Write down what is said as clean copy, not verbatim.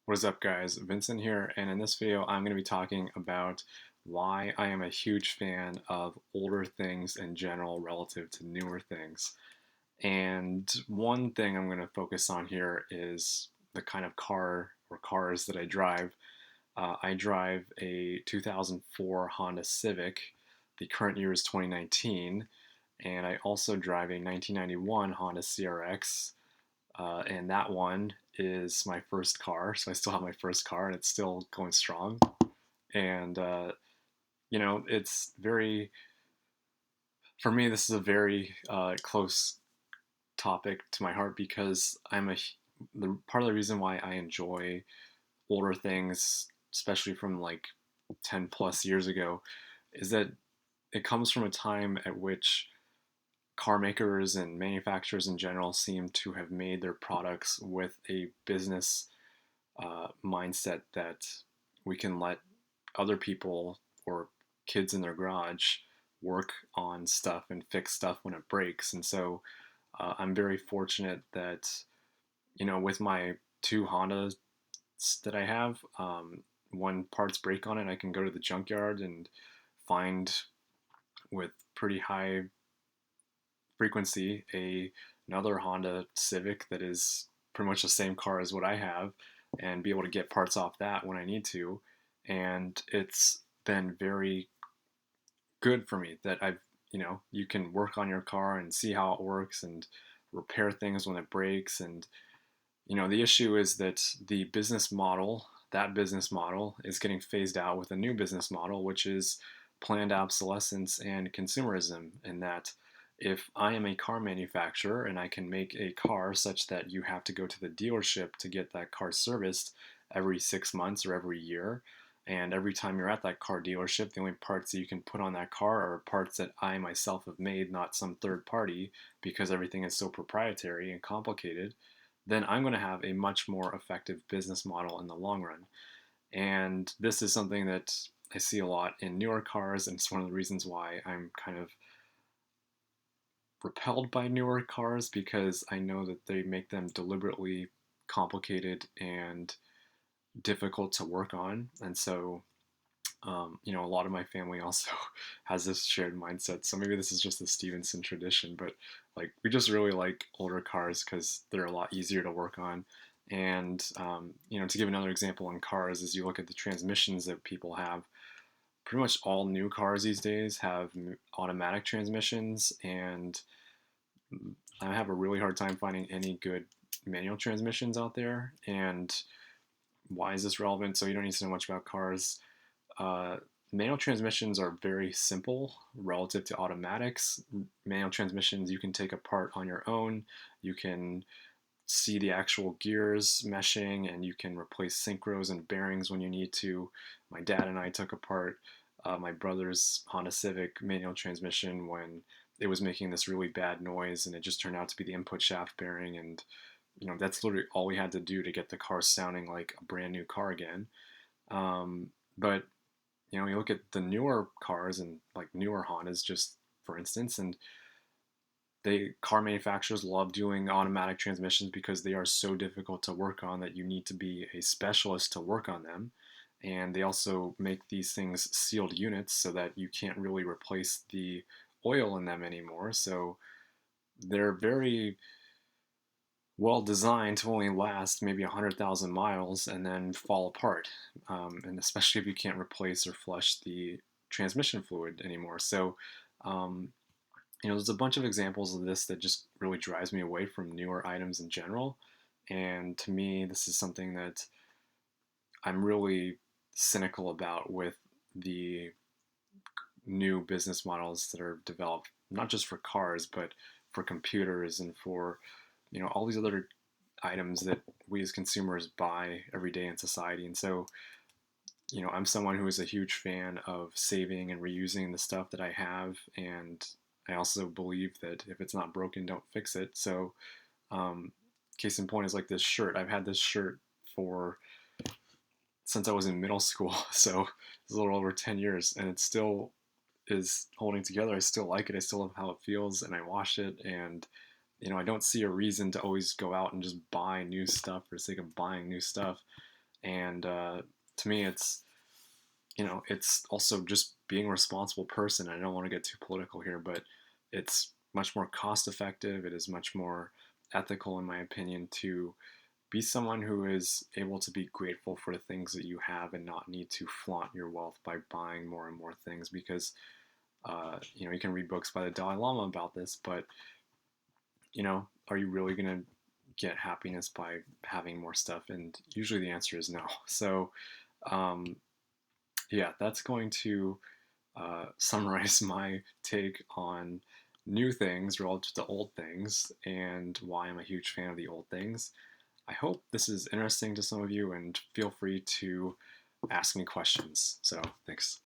What is up, guys? Vincent here, and in this video, I'm going to be talking about why I am a huge fan of older things in general relative to newer things. And one thing I'm going to focus on here is the kind of car or cars that I drive. I drive a 2004 Honda Civic. The current year is 2019, and I also drive a 1991 Honda CRX, and that one is my first car. So I still have my first car, and it's still going strong. And it's very for me. This is a very close topic to my heart because the part of the reason why I enjoy older things, especially from like 10 plus years ago, is that it comes from a time at which car makers and manufacturers in general seem to have made their products with a business mindset that we can let other people or kids in their garage work on stuff and fix stuff when it breaks. And so I'm very fortunate that, with my two Hondas that I have, when parts break on it, I can go to the junkyard and find with pretty high frequency another Honda Civic that is pretty much the same car as what I have, and be able to get parts off that when I need to. And it's been very good for me that you can work on your car and see how it works and repair things when it breaks. And the issue is that that business model is getting phased out with a new business model, which is planned obsolescence and consumerism. And that if I am a car manufacturer and I can make a car such that you have to go to the dealership to get that car serviced every 6 months or every year, and every time you're at that car dealership, the only parts that you can put on that car are parts that I myself have made, not some third party, because everything is so proprietary and complicated, then I'm going to have a much more effective business model in the long run. And this is something that I see a lot in newer cars, and it's one of the reasons why I'm kind of repelled by newer cars, because I know that they make them deliberately complicated and difficult to work on. And so, a lot of my family also has this shared mindset. So maybe this is just a Stevenson tradition, but like we just really like older cars because they're a lot easier to work on. And, to give another example on cars, as you look at the transmissions that people have, pretty much all new cars these days have automatic transmissions, and I have a really hard time finding any good manual transmissions out there. And why is this relevant? So you don't need to know much about cars. Uh, Manual transmissions are very simple relative to automatics. Manual transmissions you can take apart on your own. You can see the actual gears meshing, and you can replace synchros and bearings when you need to. My dad and I took apart my brother's Honda Civic manual transmission when it was making this really bad noise, and it just turned out to be the input shaft bearing. And that's literally all we had to do to get the car sounding like a brand new car again. But you look at the newer cars and like newer Hondas, just for instance, and car manufacturers love doing automatic transmissions because they are so difficult to work on that you need to be a specialist to work on them. And they also make these things sealed units so that you can't really replace the oil in them anymore. So they're very well designed to only last maybe 100,000 miles and then fall apart. And especially if you can't replace or flush the transmission fluid anymore. So, there's a bunch of examples of this that just really drives me away from newer items in general. And to me, this is something that I'm really cynical about with the new business models that are developed, not just for cars, but for computers and for, all these other items that we as consumers buy every day in society. And so, I'm someone who is a huge fan of saving and reusing the stuff that I have. And I also believe that if it's not broken, don't fix it. So, case in point is like this shirt. I've had this shirt for since I was in middle school. So it's a little over 10 years, and it still is holding together. I still like it. I still love how it feels, and I wash it. And, I don't see a reason to always go out and just buy new stuff for the sake of buying new stuff. And to me, it's also just being a responsible person. I don't want to get too political here, but it's much more cost effective. It is much more ethical, in my opinion, to be someone who is able to be grateful for the things that you have and not need to flaunt your wealth by buying more and more things. Because you can read books by the Dalai Lama about this, but are you really going to get happiness by having more stuff? And usually the answer is no. So um, yeah, that's going to summarize my take on new things relative to old things and why I'm a huge fan of the old things. I hope this is interesting to some of you, and feel free to ask me questions. So, thanks.